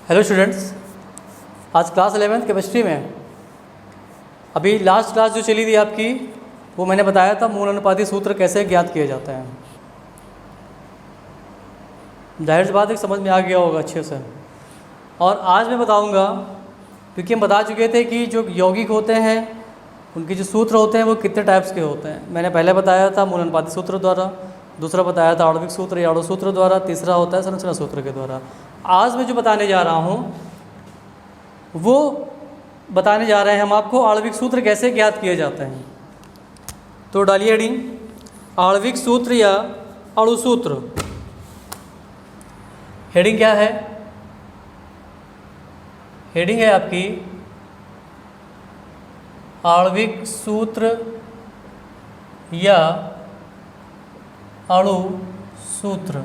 Hello students, आज class 11th chemistry में अभी लास्ट क्लास जो चली थी आपकी, वो मैंने बताया था मूल अनुपाती सूत्र कैसे ज्ञात किए जाते हैं। जाहिर सी बात है समझ में आ गया होगा अच्छे से। और आज मैं बताऊंगा, क्योंकि हम बता चुके थे कि जो यौगिक होते हैं उनके जो सूत्र होते हैं वो कितने टाइप्स के होते हैं। मैंने पहले बताया था मूल अनुपाती सूत्र द्वारा, दूसरा बताया था आणविक सूत्र या अणु सूत्र द्वारा, तीसरा होता है संरचना सूत्र के द्वारा। आज मैं जो बताने जा रहा हूँ वो बताने जा रहे हैं हम आपको आणविक सूत्र कैसे ज्ञात किए जाते हैं। तो डालिए हेडिंग, आणविक सूत्र या अणु सूत्र। हेडिंग क्या है? हेडिंग है आपकी आणविक सूत्र या अणु सूत्र।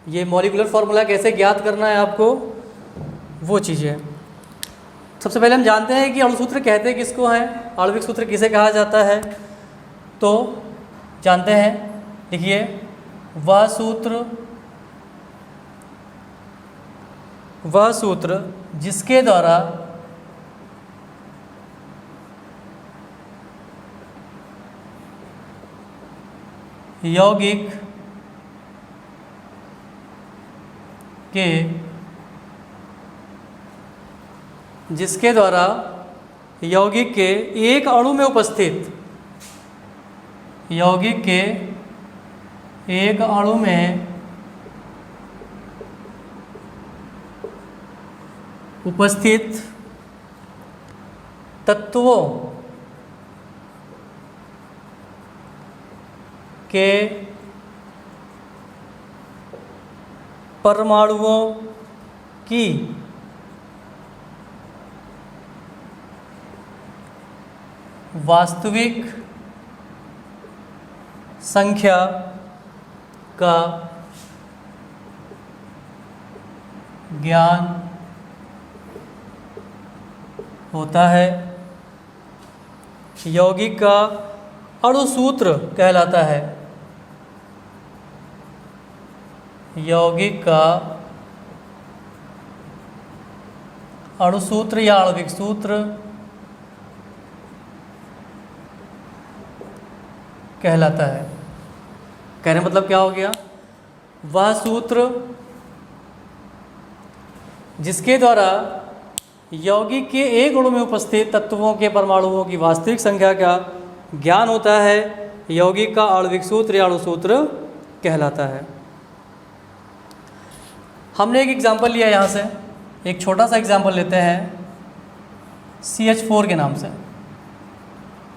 ये मॉलिक्यूलर फार्मूला कैसे ज्ञात करना है आपको, वो चीज़ें। सबसे पहले हम जानते हैं कि अणु सूत्र कहते किसको हैं, आणविक सूत्र किसे कहा जाता है। तो जानते हैं, लिखिए, वह सूत्र जिसके द्वारा यौगिक के एक अणु में उपस्थित यौगिक के एक अणु में उपस्थित तत्वों के परमाणुओं की वास्तविक संख्या का ज्ञान होता है। यौगिक का अणु सूत्र कहलाता है। यौगिक का अणु सूत्र या आणविक सूत्र कहलाता है। कहने मतलब क्या हो गया? वह सूत्र जिसके द्वारा यौगिक के एक अणु में उपस्थित तत्वों के परमाणुओं की वास्तविक संख्या का ज्ञान होता है, यौगिक का आणविक सूत्र या अणु सूत्र कहलाता है। हमने एक एग्जाम्पल लिया यहाँ से, एक छोटा सा एग्जाम्पल लेते हैं CH4 के नाम से।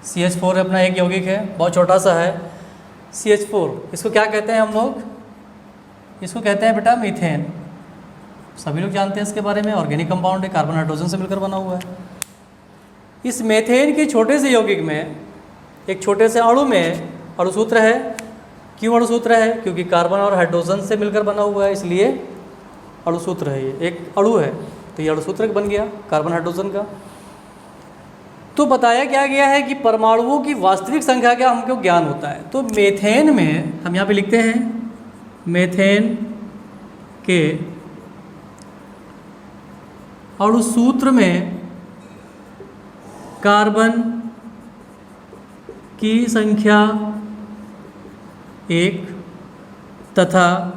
CH4 अपना एक यौगिक है, बहुत छोटा सा है CH4। इसको क्या कहते हैं हम लोग? इसको कहते हैं बेटा मीथेन। सभी लोग जानते हैं इसके बारे में। ऑर्गेनिक कंपाउंड है, कार्बन हाइड्रोजन से मिलकर बना हुआ है। इस मीथेन के छोटे से यौगिक में, एक छोटे से अणु में अणु सूत्र है। क्यों अणु सूत्र है? क्योंकि कार्बन और हाइड्रोजन से मिलकर बना हुआ है, इसलिए अणु सूत्र है। ये एक अणु है तो ये अणु सूत्र बन गया कार्बन हाइड्रोजन का। तो बताया क्या गया है कि परमाणुओं की वास्तविक संख्या का हमको ज्ञान होता है। तो मीथेन में हम यहाँ पे लिखते हैं, मीथेन के अणु सूत्र में कार्बन की संख्या 1 तथा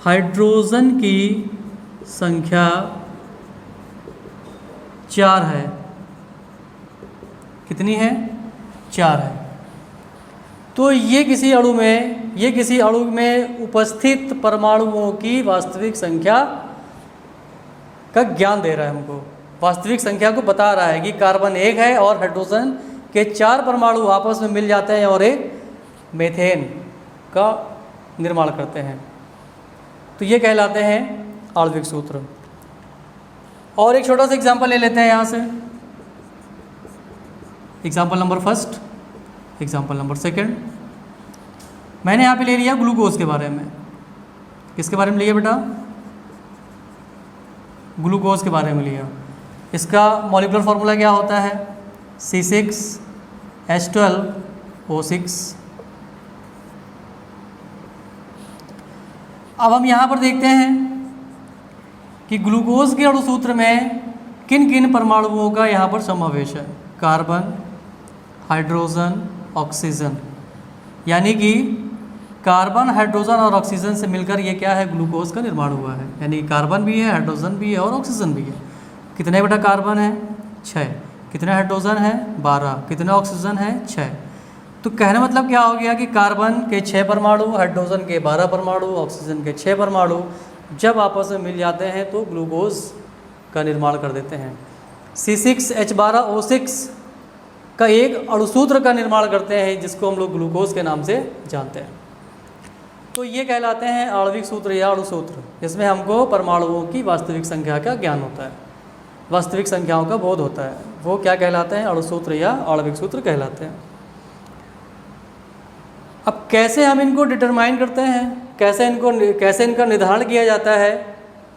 हाइड्रोजन की संख्या 4 है। कितनी है? 4 है। तो ये किसी अणु में उपस्थित परमाणुओं की वास्तविक संख्या का ज्ञान दे रहा है हमको। वास्तविक संख्या को बता रहा है कि कार्बन 1 है और हाइड्रोजन के 4 परमाणु आपस में मिल जाते हैं और एक मीथेन का निर्माण करते हैं। तो ये कहलाते हैं आणविक सूत्र। और एक छोटा सा एग्जांपल ले लेते हैं यहाँ से। Example number first, example number second. मैंने यहाँ पे ले लिया ग्लूकोज के बारे में। किसके बारे में लिया बेटा? ग्लूकोज के बारे में लिया। इसका मॉलिक्यूलर फार्मूला क्या होता है? C6H12O6। अब हम यहाँ पर देखते हैं कि ग्लूकोज के अणुसूत्र में किन किन परमाणुओं का यहाँ पर समावेश है। कार्बन, हाइड्रोजन, ऑक्सीजन, यानी कि कार्बन, हाइड्रोजन और ऑक्सीजन से मिलकर ये क्या है, ग्लूकोज का निर्माण हुआ है। यानी कार्बन भी है, हाइड्रोजन भी है और ऑक्सीजन भी है। कितने बेटा कार्बन है, 6। कितने हाइड्रोजन है, 12। कितने ऑक्सीजन है, 6। तो कहने मतलब क्या हो गया कि कार्बन के 6 परमाणु, हाइड्रोजन के 12 परमाणु, ऑक्सीजन के 6 परमाणु जब आपस में मिल जाते हैं तो ग्लूकोज का निर्माण कर देते हैं। C6H12O6 का एक अणुसूत्र का निर्माण करते हैं जिसको हम लोग ग्लूकोज के नाम से जानते हैं। तो ये कहलाते हैं आणविक सूत्र या अणुसूत्र, जिसमें हमको परमाणुओं की वास्तविक संख्या का ज्ञान होता है, वास्तविक संख्याओं का बोध होता है। वो क्या कहलाते हैं, अणुसूत्र या आणविक सूत्र कहलाते हैं। अब कैसे हम इनको डिटरमाइन करते हैं, कैसे इनका निर्धारण किया जाता है,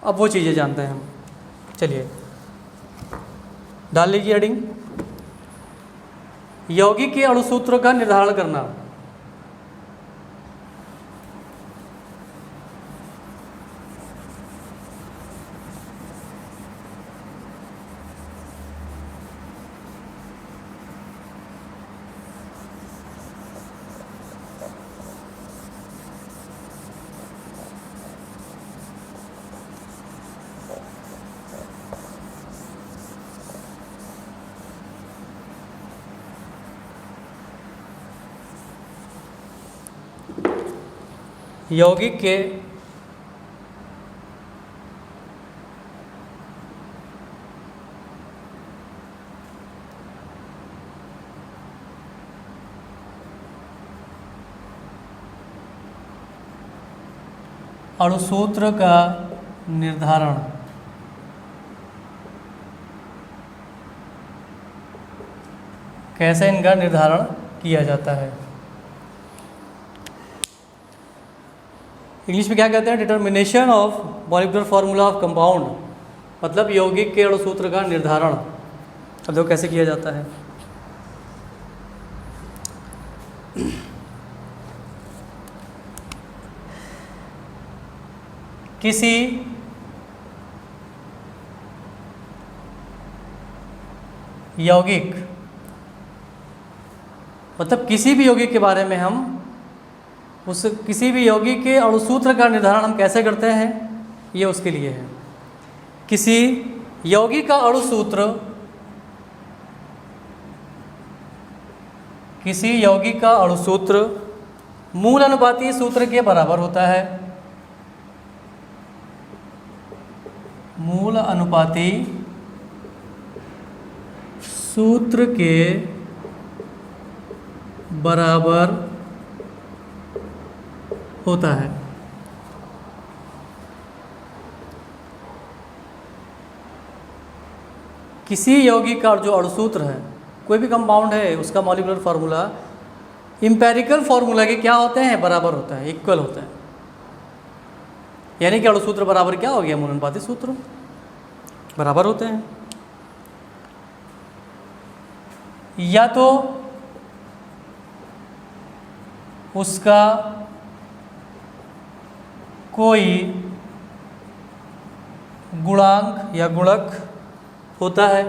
अब वो चीज़ें जानते हैं हम। चलिए डाल लीजिए हेडिंग, यौगिक के अणुसूत्र का निर्धारण करना। यौगिक के अणुसूत्र का निर्धारण कैसे इनका निर्धारण किया जाता है। इंग्लिश में क्या कहते हैं, determination of molecular formula of compound, मतलब यौगिक के अणुसूत्र का निर्धारण। अब देखो कैसे किया जाता है। किसी यौगिक, मतलब किसी भी यौगिक के बारे में हम उस किसी भी यौगिक के अणुसूत्र का निर्धारण हम कैसे करते हैं, ये उसके लिए है। किसी यौगिक का अणुसूत्र, किसी यौगिक का अणुसूत्र मूल अनुपाती सूत्र के बराबर होता है। मूल अनुपाती सूत्र के बराबर होता है। किसी यौगिक का जो अणुसूत्र है, कोई भी कंपाउंड है, उसका मॉलिक्यूलर फार्मूला इंपेरिकल फार्मूला के क्या होते हैं, बराबर होता है, इक्वल होता है। यानी कि अणुसूत्र बराबर क्या हो गया, मूल अनुपाती सूत्र बराबर होते हैं। या तो उसका कोई गुणांक या गुणक होता है,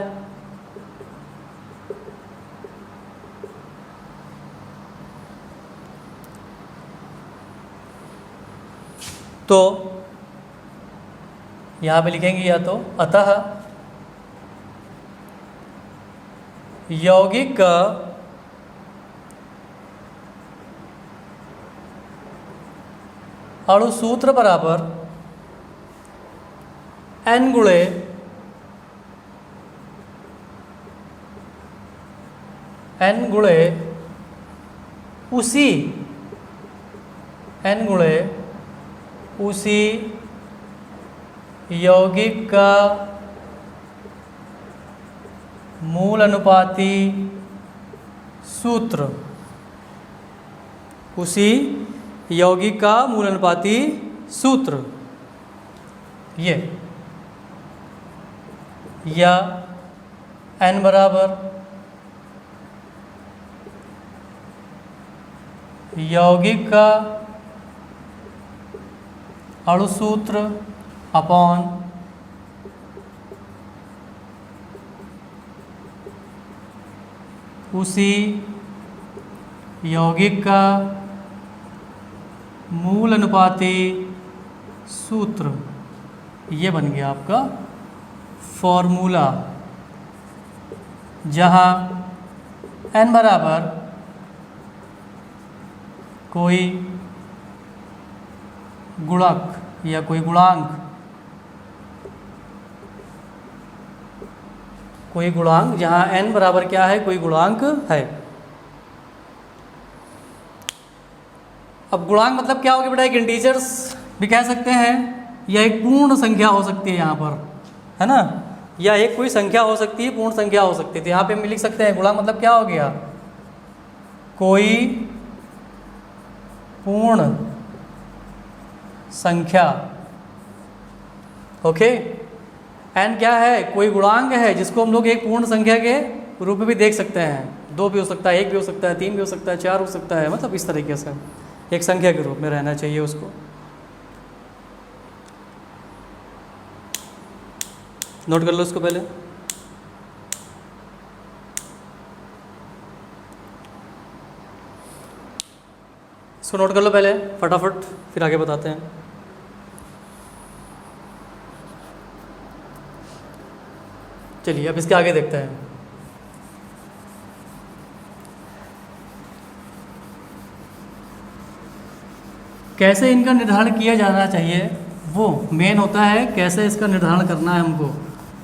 तो यहाँ पे लिखेंगे या तो अतः यौगिक का अणुसूत्र बराबर n गुणे उसी n गुणे उसी यौगिक का मूल अनुपाती सूत्र, उसी यौगिक का मूल अनुपाती सूत्र, ये या n बराबर यौगिक का अणुसूत्र अपॉन उसी यौगिक का मूल अनुपाती सूत्र। ये बन गया आपका फॉर्मूला, जहाँ n बराबर कोई गुणक या कोई गुणांक, जहाँ n बराबर क्या है, कोई गुणांक है। अब गुणांक मतलब क्या होगा बेटा, एक इंटीजर्स भी कह सकते हैं या एक पूर्ण संख्या हो सकती है यहाँ पर, है ना, या एक कोई संख्या हो सकती है, पूर्ण संख्या हो सकती है। तो यहाँ पे हम लिख सकते हैं गुणांक मतलब क्या हो गया, कोई पूर्ण संख्या। ओके, n क्या है, कोई गुणांक है जिसको हम लोग एक पूर्ण संख्या के रूप में भी देख सकते हैं। 2 भी हो सकता है, 1 भी हो सकता है, 3 भी हो सकता है, 4 हो सकता है, मतलब इस तरीके से एक संख्या के रूप में रहना चाहिए उसको। नोट कर लो इसको पहले। इसको नोट कर लो पहले फटाफट, फिर आगे बताते हैं। चलिए अब इसके आगे देखते हैं। कैसे इनका निर्धारण किया जाना चाहिए, वो मेन होता है कैसे इसका निर्धारण करना है हमको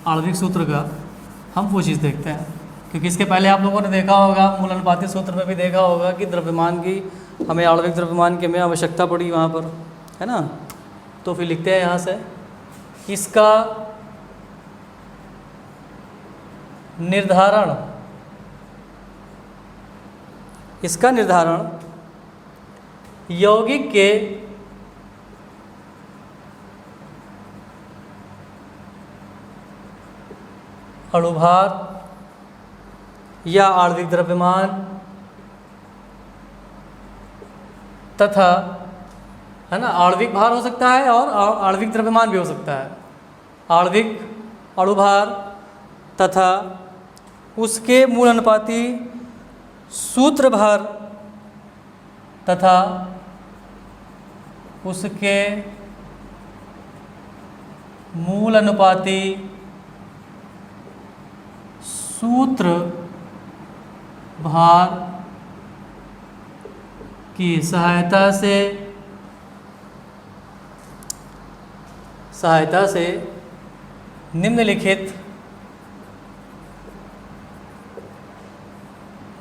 आणविक सूत्र का, हम वो चीज़ देखते हैं। क्योंकि इसके पहले आप लोगों ने देखा होगा, मूल अनुपाती सूत्र में भी देखा होगा कि द्रव्यमान की हमें आणविक द्रव्यमान की हमें आवश्यकता पड़ी वहाँ पर, है ना। तो फिर लिखते हैं यहाँ से, इसका निर्धारण यौगिक के अणुभार या आणविक द्रव्यमान तथा, है ना, आणविक भार हो सकता है और आणविक द्रव्यमान भी हो सकता है। आणविक अणुभार तथा उसके मूल अनुपाती सूत्र भार तथा उसके मूल अनुपाती सूत्र भार की सहायता से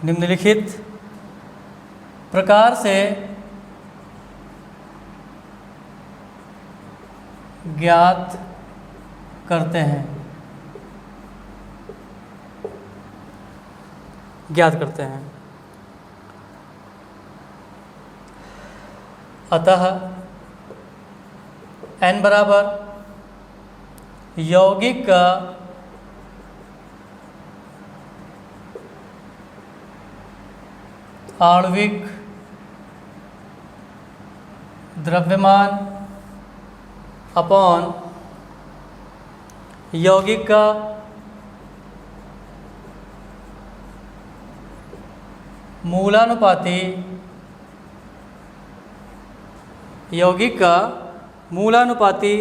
निम्नलिखित प्रकार से ज्ञात करते हैं। अतः n बराबर यौगिक का आणविक द्रव्यमान अपॉन यौगिक का मूलानुपाती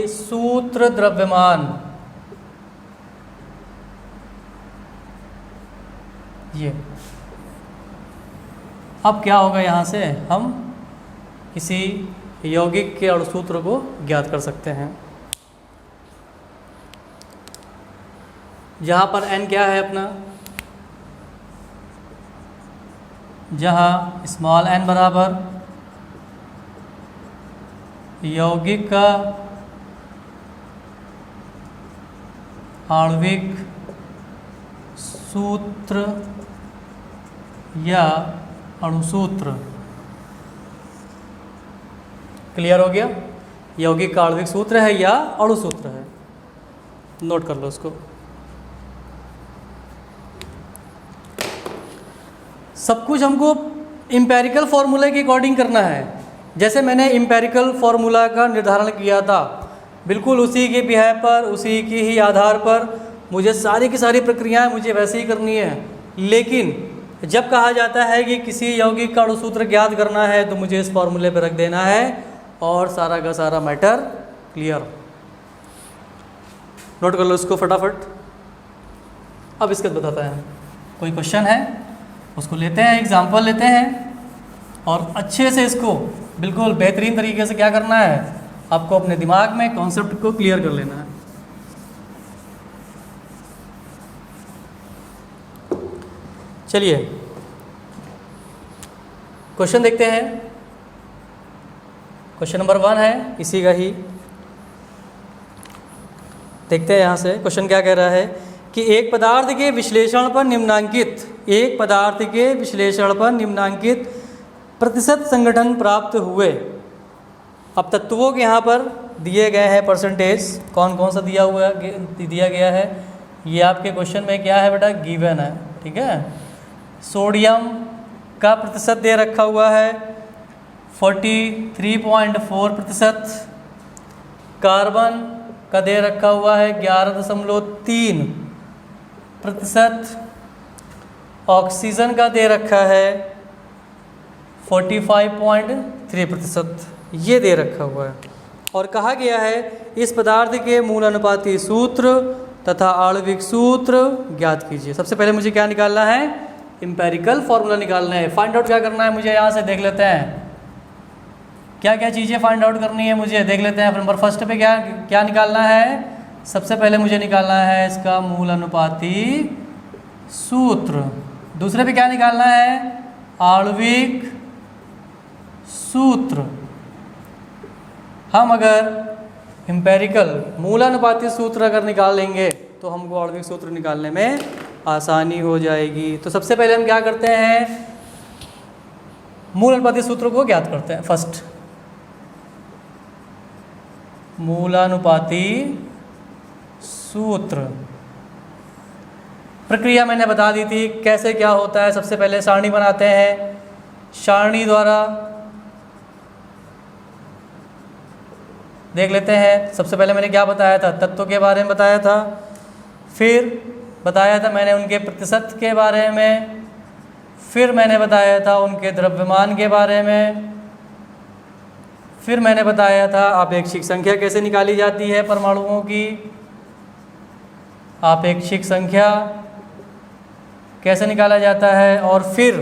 सूत्र द्रव्यमान। ये अब क्या होगा, यहाँ से हम किसी यौगिक के अणुसूत्र को ज्ञात कर सकते हैं। जहाँ पर n क्या है अपना, जहाँ स्मॉल n बराबर यौगिक का आणविक सूत्र या अणुसूत्र। क्लियर हो गया, यौगिक का आणविक सूत्र है या अणुसूत्र है, नोट कर लो उसको। सब कुछ हमको इम्पेरिकल फॉर्मूले के अकॉर्डिंग करना है, जैसे मैंने इम्पेरिकल फार्मूला का निर्धारण किया था, बिल्कुल उसी के बिहाय पर, उसी के ही आधार पर मुझे सारी की सारी प्रक्रियाएं मुझे वैसे ही करनी है। लेकिन जब कहा जाता है कि किसी यौगिक का अणुसूत्र ज्ञात करना है तो मुझे इस फॉर्मूले पर रख देना है और सारा का सारा मैटर क्लियर। नोट कर लो इसको फटाफट। अब इसके बाद बताता है, कोई क्वेश्चन है उसको लेते हैं, एग्जाम्पल लेते हैं और अच्छे से इसको बिल्कुल बेहतरीन तरीके से क्या करना है, आपको अपने दिमाग में कॉन्सेप्ट को क्लियर कर लेना है। चलिए क्वेश्चन देखते हैं। क्वेश्चन नंबर 1 है, इसी का ही देखते हैं। यहाँ से क्वेश्चन क्या कह रहा है कि एक पदार्थ के विश्लेषण पर निम्नांकित प्रतिशत संगठन प्राप्त हुए। अब तत्वों के यहाँ पर दिए गए हैं परसेंटेज, कौन कौन सा दिया गया है, ये आपके क्वेश्चन में क्या है बेटा, गिवन है। ठीक है, सोडियम का प्रतिशत दे रखा हुआ है 43.4%, कार्बन का दे रखा हुआ है 11.3%, ऑक्सीजन का दे रखा है 45.3%, ये दे रखा हुआ है। और कहा गया है इस पदार्थ के मूल अनुपाती सूत्र तथा आणविक सूत्र ज्ञात कीजिए। सबसे पहले मुझे क्या निकालना है, एम्पेरिकल फॉर्मूला निकालना है। फाइंड आउट क्या करना है मुझे, यहाँ से देख लेते हैं क्या क्या चीज़ें फाइंड आउट करनी है मुझे, देख लेते हैं। नंबर फर्स्ट पे क्या क्या निकालना है, सबसे पहले मुझे निकालना है इसका मूल अनुपाती सूत्र। दूसरे पे क्या निकालना है, आणविक सूत्र। हम अगर एम्पेरिकल मूलानुपाती सूत्र अगर निकाल लेंगे तो हमको आणविक सूत्र निकालने में आसानी हो जाएगी। तो सबसे पहले हम क्या करते हैं, मूलानुपाती सूत्र को ज्ञात करते हैं। फर्स्ट मूलानुपाती सूत्र, प्रक्रिया मैंने बता दी थी कैसे क्या होता है। सबसे पहले सारणी बनाते हैं, सारणी द्वारा देख लेते हैं। सबसे पहले मैंने क्या बताया था, तत्व के बारे में बताया था, फिर बताया था मैंने उनके प्रतिशत के बारे में, फिर मैंने बताया था उनके द्रव्यमान के बारे में, फिर मैंने बताया था आपेक्षिक संख्या कैसे निकाली जाती है परमाणुओं की, आपेक्षिक संख्या कैसे निकाला जाता है, और फिर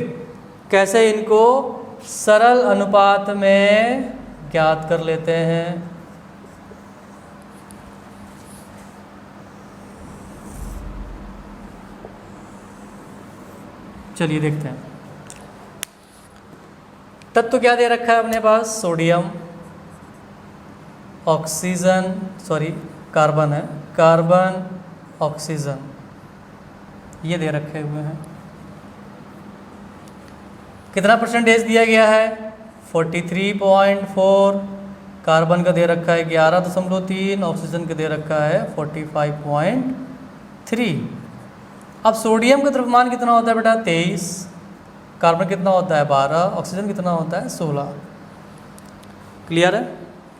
कैसे इनको सरल अनुपात में ज्ञात कर लेते हैं। चलिए देखते हैं तत्व क्या दे रखा है अपने पास, सोडियम, ऑक्सीजन, कार्बन है, कार्बन, ऑक्सीजन, ये दे रखे हुए हैं। कितना परसेंटेज दिया गया है, 43.4, कार्बन का दे रखा है 11.3, ऑक्सीजन का दे रखा है 45.3। अब सोडियम का द्रव्यमान कितना होता है बेटा, 23, कार्बन कितना होता है 12, ऑक्सीजन कितना होता है 16। क्लियर है।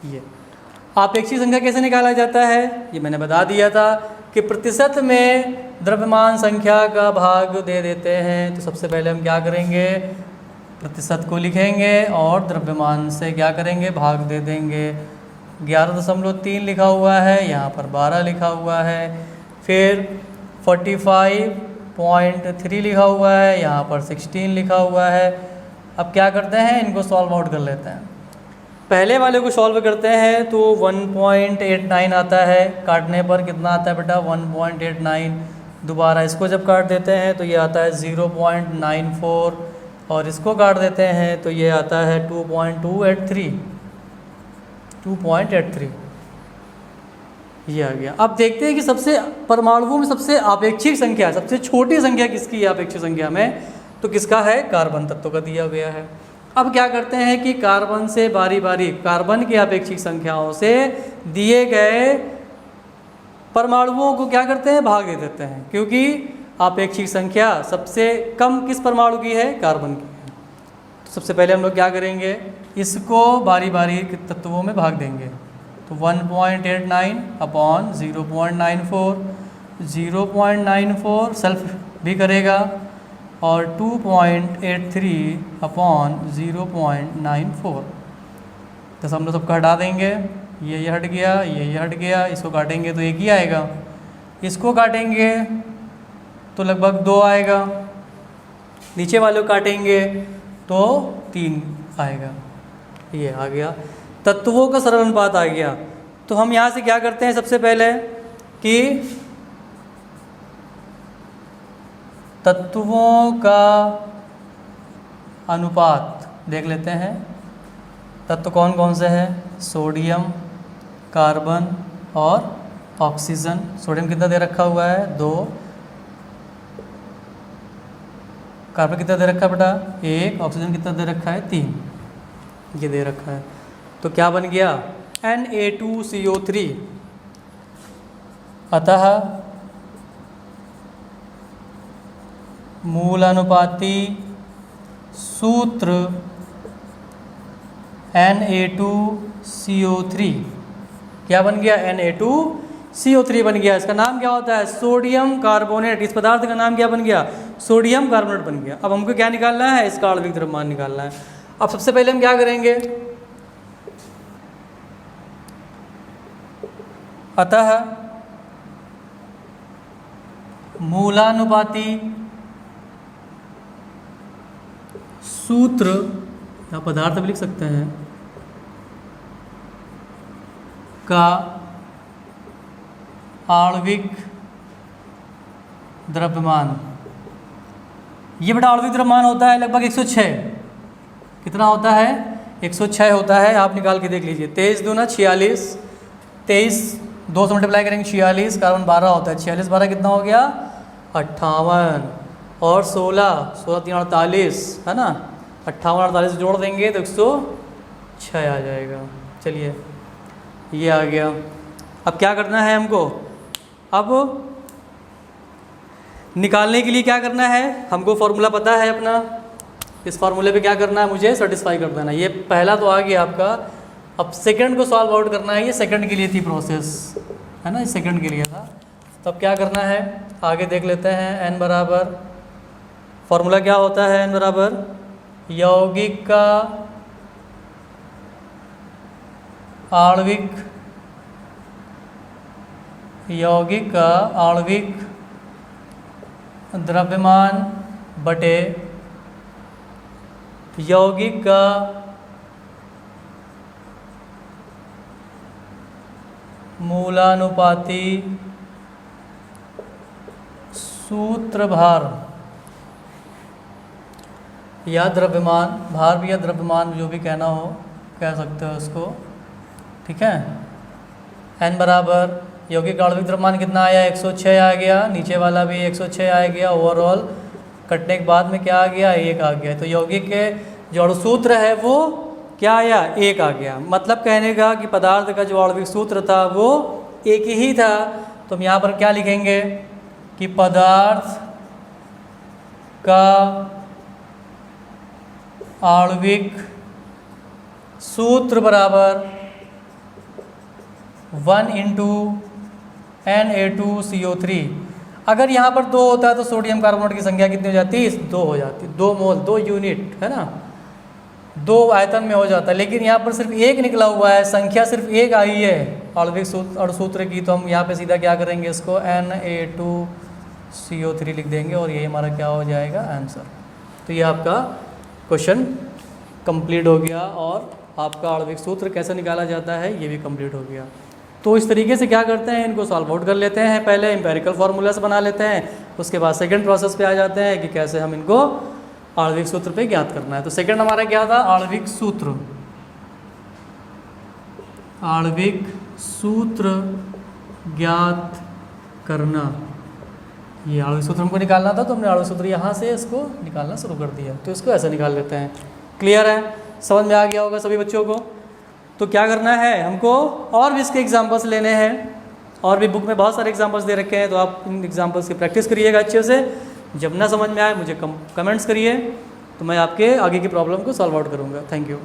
ये आपेक्षिक संख्या कैसे निकाला जाता है, ये मैंने बता दिया था कि प्रतिशत में द्रव्यमान संख्या का भाग दे देते हैं। तो सबसे पहले हम क्या करेंगे, प्रतिशत को लिखेंगे और द्रव्यमान से क्या करेंगे, भाग दे देंगे। 11.3 लिखा हुआ है, यहाँ पर 12 लिखा हुआ है, फिर 45.3 लिखा हुआ है, यहाँ पर 16 लिखा हुआ है। अब क्या करते हैं, इनको सॉल्व आउट कर लेते हैं। पहले वाले को सॉल्व करते हैं तो 1.89 आता है, काटने पर कितना आता है बेटा 1.89। दोबारा इसको जब काट देते हैं तो ये आता है 0.94, और इसको काट देते हैं तो ये आता है 2.83, ये आ गया। अब देखते हैं कि सबसे परमाणुओं में सबसे आपेक्षिक संख्या, सबसे छोटी संख्या किसकी है आपेक्षिक संख्या में, तो किसका है, कार्बन तत्व का दिया गया है। अब क्या करते हैं कि कार्बन से बारी बारी कार्बन की आपेक्षिक संख्याओं से दिए गए परमाणुओं को क्या करते हैं, भाग दे देते हैं, क्योंकि आपेक्षिक संख्या सबसे कम किस परमाणु की है, कार्बन की है। तो सबसे पहले हम लोग क्या करेंगे, इसको बारी बारी के तत्वों में भाग देंगे। तो 1.89 अपॉन 0.94, 0.94 सेल्फ भी करेगा, और 2.83 अपॉन 0.94। तो हम लोग सबको हटा देंगे, ये हट गया, ये हट गया, इसको काटेंगे तो एक ही आएगा, इसको काटेंगे तो लगभग 2 आएगा, नीचे वाले को काटेंगे तो 3 आएगा। ये आ गया, तत्वों का सरल अनुपात आ गया। तो हम यहाँ से क्या करते हैं, सबसे पहले कि तत्वों का अनुपात देख लेते हैं। तत्व कौन कौन से हैं, सोडियम, कार्बन और ऑक्सीजन। सोडियम कितना दे रखा हुआ है, 2। कार्बन कितना दे रखा है बेटा, 1। ऑक्सीजन कितना दे रखा है, 3। ये दे रखा है। तो क्या बन गया, Na2CO3। अतः मूलानुपाती सूत्र Na2CO3 क्या बन गया, Na2CO3 बन गया। इसका नाम क्या होता है, सोडियम कार्बोनेट। इस पदार्थ का नाम क्या बन गया, सोडियम कार्बोनेट बन गया। अब हमको क्या निकालना है, इसका आणविक द्रव्यमान निकालना है। अब सबसे पहले हम क्या करेंगे, अतः मूलानुपाती सूत्र, या पदार्थ भी लिख सकते हैं, का आणविक द्रव्यमान। ये बेटा आणविक द्रव्यमान होता है लगभग 106। कितना होता है, 106 होता है। आप निकाल के देख लीजिए, 23 दूना 46, 23 2 से मल्टीप्लाई करेंगे 46, कार्बन 12 होता है, 46 12 कितना हो गया, 58, और 16 16 3 48 है ना, 58 48 जोड़ देंगे तो 106 आ जाएगा। चलिए ये आ गया। अब क्या करना है हमको, अब निकालने के लिए क्या करना है, हमको फॉर्मूला पता है अपना। इस फार्मूले पे क्या करना है, मुझे सेटिस्फाई कर देना। ये पहला तो आ गया आपका। अब सेकंड को सॉल्व आउट करना है। ये सेकंड के लिए थी प्रोसेस, है ना, ये सेकंड के लिए था। तो अब क्या करना है, आगे देख लेते हैं। n बराबर, फॉर्मूला क्या होता है, n बराबर यौगिक का आणविक, यौगिक का आणविक द्रव्यमान बटे यौगिक का मूलानुपाती सूत्र भार या द्रव्यमान, भार भी या द्रव्यमान जो भी कहना हो कह सकते हो उसको, ठीक है। n बराबर यौगिक आणविक द्रव्यमान कितना आया, 106 आ गया, नीचे वाला भी 106 आ गया, ओवरऑल कटने के बाद में क्या आ गया, 1 आ गया। तो यौगिक के जो अणुसूत्र है वो क्या आया, 1 आ गया। मतलब कहने का कि पदार्थ का जो आणविक सूत्र था वो एक ही था। तो हम यहाँ पर क्या लिखेंगे कि पदार्थ का आणविक सूत्र बराबर 1 × Na2CO3। अगर यहाँ पर 2 होता है तो सोडियम कार्बोनेट की संख्या कितनी हो जाती है, 2 हो जाती, 2 मोल, 2 यूनिट, है ना, 2 आयतन में हो जाता है। लेकिन यहाँ पर सिर्फ 1 निकला हुआ है, संख्या सिर्फ 1 आई है आणविक अणुसूत्र की। तो हम यहाँ पे सीधा क्या करेंगे, इसको Na2CO3 लिख देंगे और ये हमारा क्या हो जाएगा, आंसर। तो ये आपका क्वेश्चन कंप्लीट हो गया और आपका आणविक सूत्र कैसे निकाला जाता है ये भी कंप्लीट हो गया। तो इस तरीके से क्या करते हैं, इनको सॉल्व आउट कर लेते हैं। पहले एम्पेरिकल फार्मूलास बना लेते हैं, उसके बाद सेकंड प्रोसेस पे आ जाते हैं कि कैसे हम इनको आणविक सूत्र पे ज्ञात करना है। तो सेकंड हमारा क्या था, आणविक सूत्र, आणविक सूत्र ज्ञात करना। ये आणविक सूत्र हमको निकालना था, तो हमने आणविक सूत्र यहाँ से इसको निकालना शुरू कर दिया। तो इसको ऐसे निकाल लेते हैं। क्लियर है, समझ में आ गया होगा सभी बच्चों को। तो क्या करना है हमको, और भी इसके एग्जाम्पल्स लेने हैं, और भी बुक में बहुत सारे एग्जाम्पल्स दे रखे हैं। तो आप इन एग्जाम्पल्स की प्रैक्टिस करिएगा अच्छे से। जब ना समझ में आए मुझे कमेंट्स करिए, तो मैं आपके आगे की प्रॉब्लम को सॉल्व आउट करूँगा। Thank you.